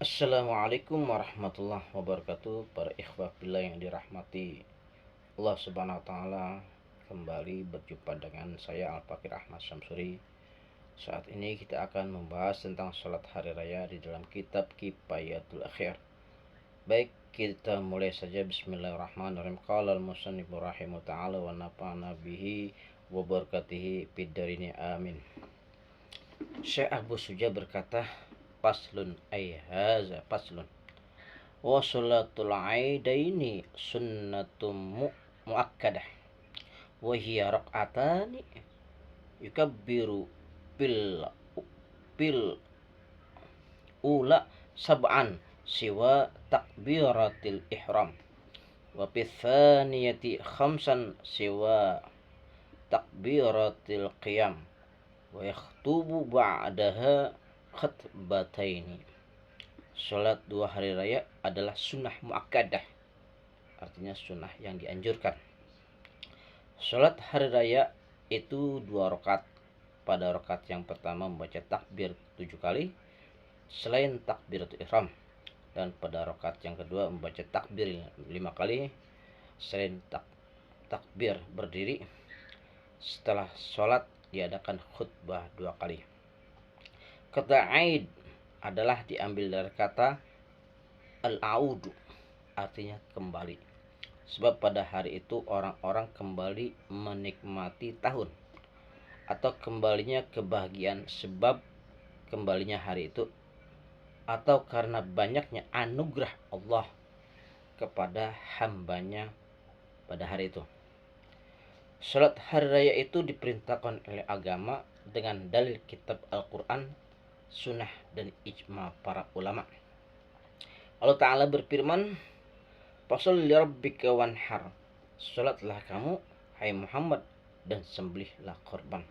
Assalamualaikum warahmatullahi wabarakatuh. Para ikhwah billah yang dirahmati Allah subhanahu wa ta'ala, kembali berjumpa dengan saya Al-Fakir Ahmad Syamsuri. Saat ini kita akan membahas tentang sholat hari raya di dalam kitab Kifayatul Akhir. Baik, kita mulai saja. Bismillahirrahmanirrahim. Qala al-musannifu rahimahu ta'ala wa nafa'na bihi wa barakatihi fid darini amin. Syekh Abu Suja berkata, Faslun ay haza faslun wa salatul aidaini sunnatum muakkadah wa hiya raq'atani yukabbiru bil bil ula sab'an siwa takbiratil ihram wa fil thaniyati khamsan siwa takbiratil qiyam wa yakhtubu ba'daha khatbataini. Sholat dua hari raya adalah sunnah muakkadah, artinya sunnah yang dianjurkan. Sholat hari raya itu 2 rakaat. Pada rakaat yang pertama membaca takbir 7 kali selain takbiratul ihram, dan pada rakaat yang kedua membaca takbir 5 kali selain takbir berdiri. Setelah sholat diadakan khutbah 2 kali. Kata Aid adalah diambil dari kata al-audu, artinya kembali. Sebab pada hari itu orang-orang kembali menikmati tahun atau kembalinya kebahagiaan, sebab kembalinya hari itu atau karena banyaknya anugerah Allah kepada hambanya pada hari itu. Salat hari raya itu diperintahkan oleh agama dengan dalil kitab Al-Quran, sunnah, dan ijma para ulama. Allah Ta'ala berfirman, Fasholli lirabbika wanhar, salatlah kamu hai Muhammad dan sembelihlah korban.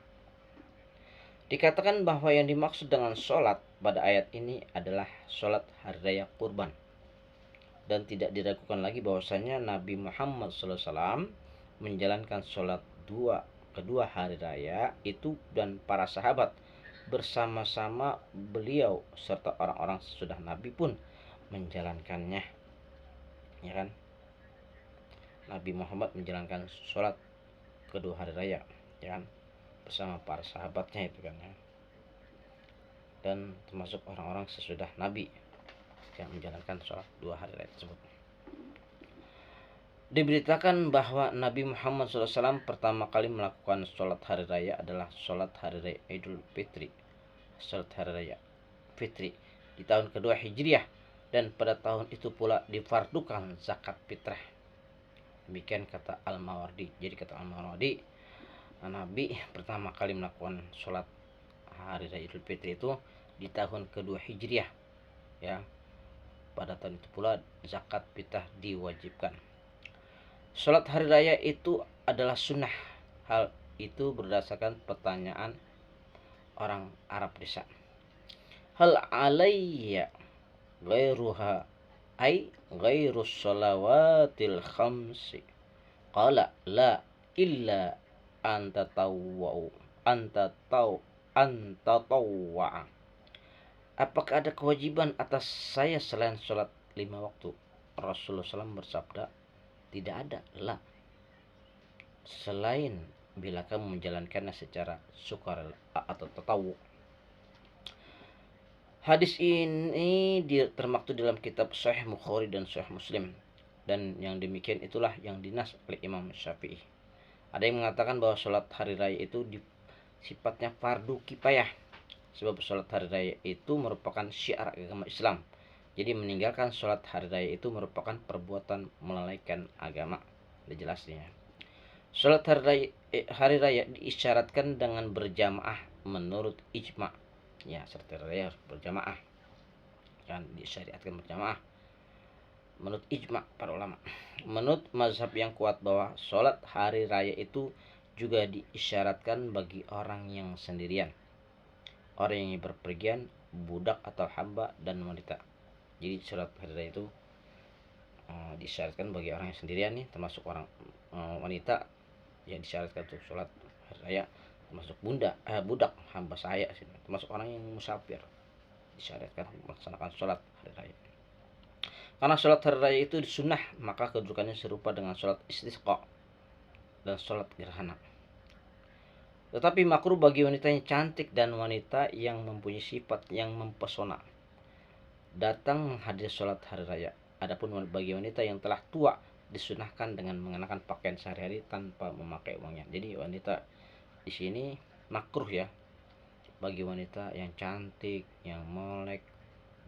Dikatakan bahwa yang dimaksud dengan sholat pada ayat ini adalah sholat hari raya kurban, dan tidak diragukan lagi bahwasanya Nabi Muhammad SAW menjalankan sholat kedua hari raya itu dan para sahabat bersama-sama beliau serta orang-orang sesudah Nabi pun menjalankannya, ya kan? Nabi Muhammad menjalankan sholat kedua hari raya, ya kan, bersama para sahabatnya itu kan, ya. Dan termasuk orang-orang sesudah Nabi yang menjalankan sholat 2 hari raya tersebut. Diberitakan bahwa Nabi Muhammad SAW pertama kali melakukan sholat hari raya adalah sholat hari raya Idul Fitri, sholat hari raya Fitri di tahun kedua Hijriah, dan pada tahun itu pula difardukan zakat fitrah. Demikian kata Al-Mawardi. Jadi kata Al-Mawardi, Nabi pertama kali melakukan sholat hari raya Idul Fitri itu di tahun kedua Hijriah, ya. Pada tahun itu pula zakat fitrah diwajibkan. Sholat hari raya itu adalah sunnah. Hal itu berdasarkan pertanyaan orang Arab desa. Hal alayya ghairuha ay ghairus shalawatil khamsi. Qala la illa anta tawwa. Apakah ada kewajiban atas saya selain sholat 5 waktu? Rasulullah SAW bersabda, tidak ada, la, selain bila kamu menjalankannya secara sukarela atau tatawu. Hadis ini termaktub dalam kitab Sahih Bukhari dan Sahih Muslim, dan yang demikian itulah yang dinas oleh Imam Syafi'i. Ada yang mengatakan bahwa sholat hari raya itu sifatnya fardu kifayah, sebab sholat hari raya itu merupakan syiar agama Islam. Jadi meninggalkan sholat hari raya itu merupakan perbuatan melalaikan agama. Ada jelasnya. Sholat hari raya diisyaratkan dengan berjamaah menurut ijma. Ya, sholat hari raya harus berjamaah, kan, disyariatkan berjamaah menurut ijma para ulama. Menurut mazhab yang kuat bahwa sholat hari raya itu juga diisyaratkan bagi orang yang sendirian, orang yang berpergian, budak atau hamba, dan wanita. Jadi sholat hari raya itu disyaratkan bagi orang yang sendirian nih, termasuk orang wanita yang disyaratkan untuk sholat hari raya, termasuk budak hamba saya, termasuk orang yang musafir disyaratkan melaksanakan sholat hari raya. Karena sholat hari raya itu sunnah, maka kedudukannya serupa dengan sholat istisqa dan sholat gerhana. Tetapi makruh bagi wanita yang cantik dan wanita yang mempunyai sifat yang mempesona datang menghadiri sholat hari raya. Adapun bagi wanita yang telah tua disunahkan dengan mengenakan pakaian sehari-hari tanpa memakai uangnya. Jadi wanita di sini makruh ya bagi wanita yang cantik, yang molek,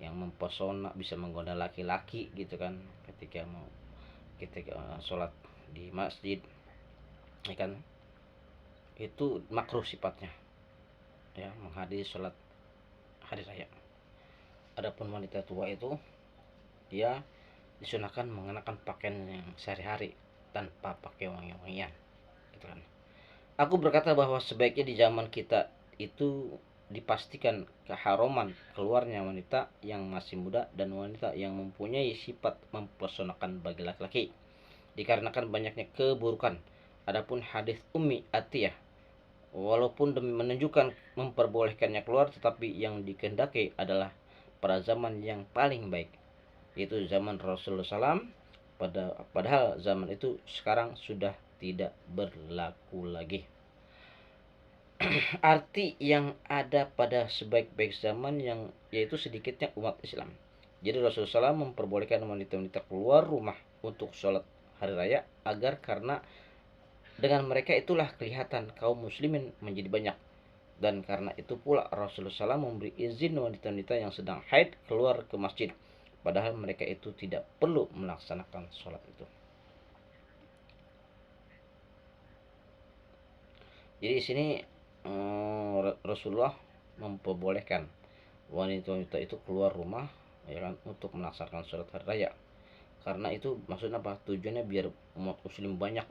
yang mempesona, bisa menggoda laki-laki gitu kan ketika sholat di masjid, ya kan, itu makruh sifatnya ya menghadiri sholat hari raya. Adapun wanita tua itu dia disunahkan mengenakan pakaian yang sehari-hari tanpa pakai wangi-wangian gitu kan. Aku berkata bahwa sebaiknya di zaman kita itu dipastikan keharaman keluarnya wanita yang masih muda dan wanita yang mempunyai sifat mempesonakan bagi laki-laki dikarenakan banyaknya keburukan. Adapun hadis Ummi Atiyah, walaupun demi menunjukkan memperbolehkannya keluar, tetapi yang dikehendaki adalah pada zaman yang paling baik, yaitu zaman Rasulullah SAW. Padahal zaman itu sekarang sudah tidak berlaku lagi. Arti yang ada pada sebaik-baik zaman yang yaitu sedikitnya umat Islam. Jadi Rasulullah SAW memperbolehkan wanita-wanita keluar rumah untuk sholat hari raya agar karena dengan mereka itulah kelihatan kaum muslimin menjadi banyak. Dan karena itu pula Rasulullah SAW memberi izin wanita-wanita yang sedang haid keluar ke masjid. Padahal mereka itu tidak perlu melaksanakan sholat itu. Jadi di sini Rasulullah memperbolehkan wanita-wanita itu keluar rumah ya kan untuk melaksanakan sholat hari raya. Karena itu maksudnya apa? Tujuannya biar umat muslim banyak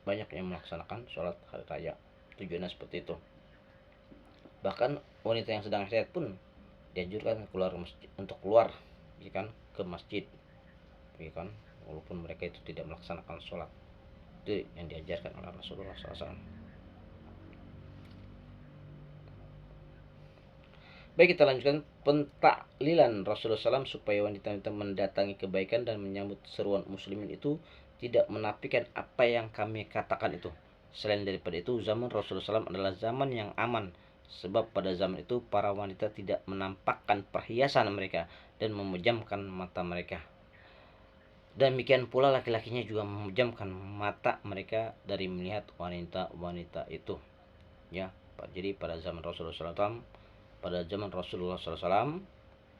yang melaksanakan sholat hari raya. Tujuannya seperti itu. Bahkan wanita yang sedang haid pun dianjurkan keluar masjid, untuk keluar ya kan ke masjid ya kan, walaupun mereka itu tidak melaksanakan sholat. Itu yang diajarkan oleh Rasulullah SAW. Baik, kita lanjutkan pentaklilan Rasulullah SAW supaya wanita-wanita mendatangi kebaikan dan menyambut seruan muslimin itu tidak menafikan apa yang kami katakan itu. Selain daripada itu, zaman Rasulullah SAW adalah zaman yang aman, sebab pada zaman itu para wanita tidak menampakkan perhiasan mereka dan memejamkan mata mereka. Demikian pula laki-lakinya juga memejamkan mata mereka dari melihat wanita-wanita itu. Ya, jadi pada zaman Rasulullah SAW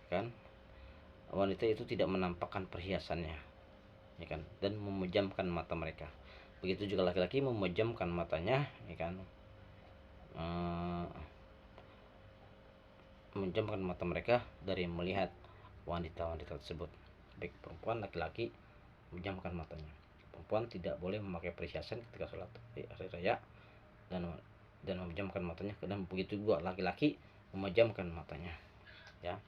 kan wanita itu tidak menampakkan perhiasannya ya kan, dan memejamkan mata mereka. Begitu juga laki-laki memejamkan matanya ya kan, memejamkan mata mereka dari melihat wanita-wanita tersebut. Baik perempuan, laki-laki memejamkan matanya. Perempuan tidak boleh memakai perhiasan ketika sholat hari raya dan memejamkan matanya, dan begitu juga laki-laki memejamkan matanya ya.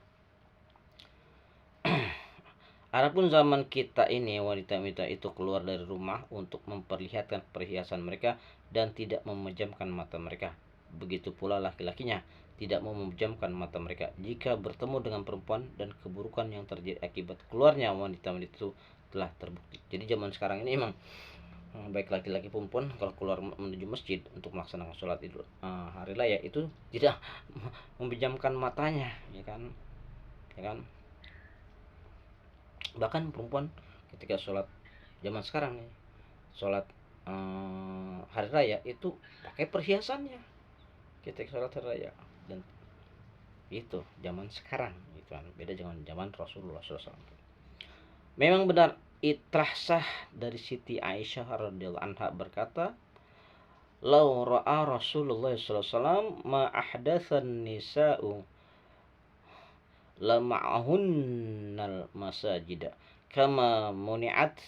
Adapun zaman kita ini wanita-wanita itu keluar dari rumah untuk memperlihatkan perhiasan mereka dan tidak memejamkan mata mereka. Begitu pula laki-lakinya tidak mau memejamkan mata mereka jika bertemu dengan perempuan, dan keburukan yang terjadi akibat keluarnya wanita-wanita itu telah terbukti. Jadi zaman sekarang ini memang baik laki-laki perempuan kalau keluar menuju masjid untuk melaksanakan sholat idul hari raya itu tidak memejamkan matanya ya kan. Bahkan perempuan ketika sholat zaman sekarang nih, sholat hari raya itu pakai perhiasannya ketika sholat hari raya. Dan itu zaman sekarang itu kan beda dengan zaman Rasulullah SAW. Memang benar itrah sah dari Siti Aisyah radhiyallahu anha berkata, "Lau ra'a Rasulullah sallallahu alaihi wasallam ma ahdatsan nisa'u lama'ahunnal masajid kama muni'at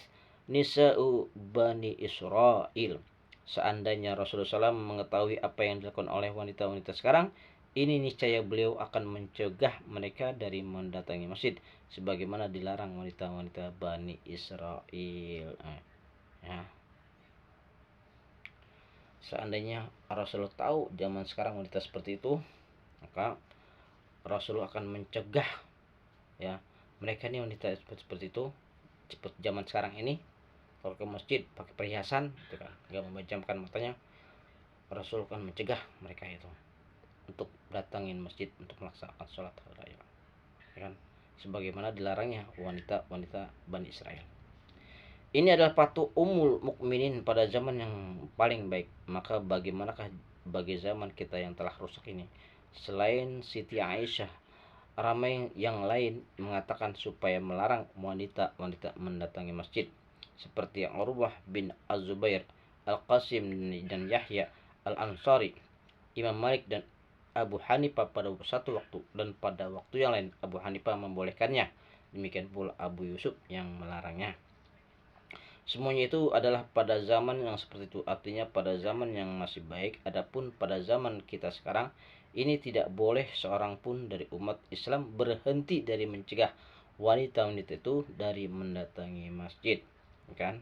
nisa'u bani Israel." Seandainya Rasulullah SAW mengetahui apa yang dilakukan oleh wanita-wanita sekarang, ini niscaya beliau akan mencegah mereka dari mendatangi masjid sebagaimana dilarang wanita-wanita Bani Israel. Ya. Seandainya Rasulullah tahu zaman sekarang wanita seperti itu, maka Rasulullah akan mencegah ya mereka ini wanita seperti itu seperti zaman sekarang ini, kalau ke masjid pakai perhiasan gitu kan, nggak memejamkan matanya, Rasul kan mencegah mereka itu untuk datangin masjid untuk melaksanakan sholat hari raya, ya kan? Sebagaimana dilarangnya wanita-wanita Bani Israel. Ini adalah patu umul mukminin pada zaman yang paling baik. Maka bagaimanakah bagi zaman kita yang telah rusak ini? Selain Siti Aisyah, ramai yang lain mengatakan supaya melarang wanita-wanita mendatangi masjid, seperti Urwah bin Az-Zubair, Al-Qasim dan Yahya Al-Ansari, Imam Malik dan Abu Hanifah pada satu waktu, dan pada waktu yang lain Abu Hanifah membolehkannya. Demikian pula Abu Yusuf yang melarangnya. Semuanya itu adalah pada zaman yang seperti itu, artinya pada zaman yang masih baik. Adapun pada zaman kita sekarang ini tidak boleh seorang pun dari umat Islam berhenti dari mencegah wanita-wanita itu dari mendatangi masjid, kan?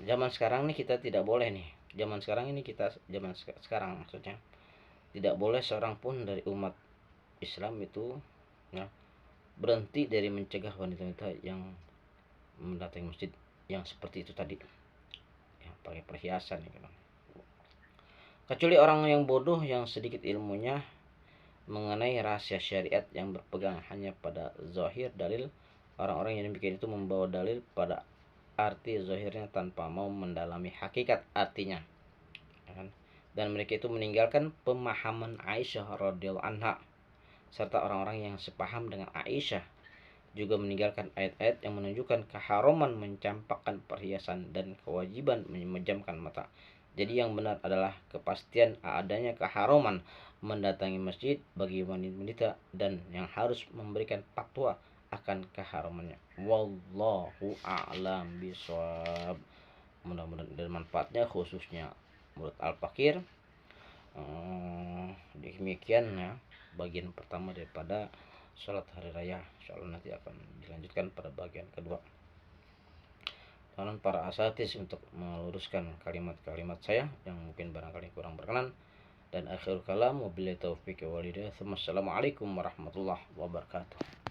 Zaman sekarang nih kita tidak boleh nih. Zaman sekarang maksudnya tidak boleh seorang pun dari umat Islam itu, ya, berhenti dari mencegah wanita-wanita yang mendatangi masjid yang seperti itu tadi, yang pakai perhiasan ya, kecuali orang yang bodoh yang sedikit ilmunya mengenai rahasia syariat yang berpegang hanya pada zahir dalil. Orang-orang yang demikian itu membawa dalil pada arti zahirnya tanpa mau mendalami hakikat artinya, kan? Dan mereka itu meninggalkan pemahaman Aisyah radhiyallahu anha, serta orang-orang yang sepaham dengan Aisyah juga meninggalkan ayat-ayat yang menunjukkan keharuman mencampakkan perhiasan dan kewajiban memejamkan mata. Jadi yang benar adalah kepastian adanya keharuman mendatangi masjid bagi wanita dan yang harus memberikan fatwa akan keharumannya. Wallahu a'lam bishawab. Mudah-mudahan ada manfaatnya, khususnya menurut Al-Fakir. Demikian ya bagian pertama daripada sholat hari raya. Insyaallah nanti akan dilanjutkan pada bagian kedua. Mohon para asatis untuk meluruskan kalimat-kalimat saya yang mungkin barangkali kurang berkenan. Dan akhir kalam wabillahi taufiq wal hidayah. Wassalamualaikum warahmatullahi wabarakatuh.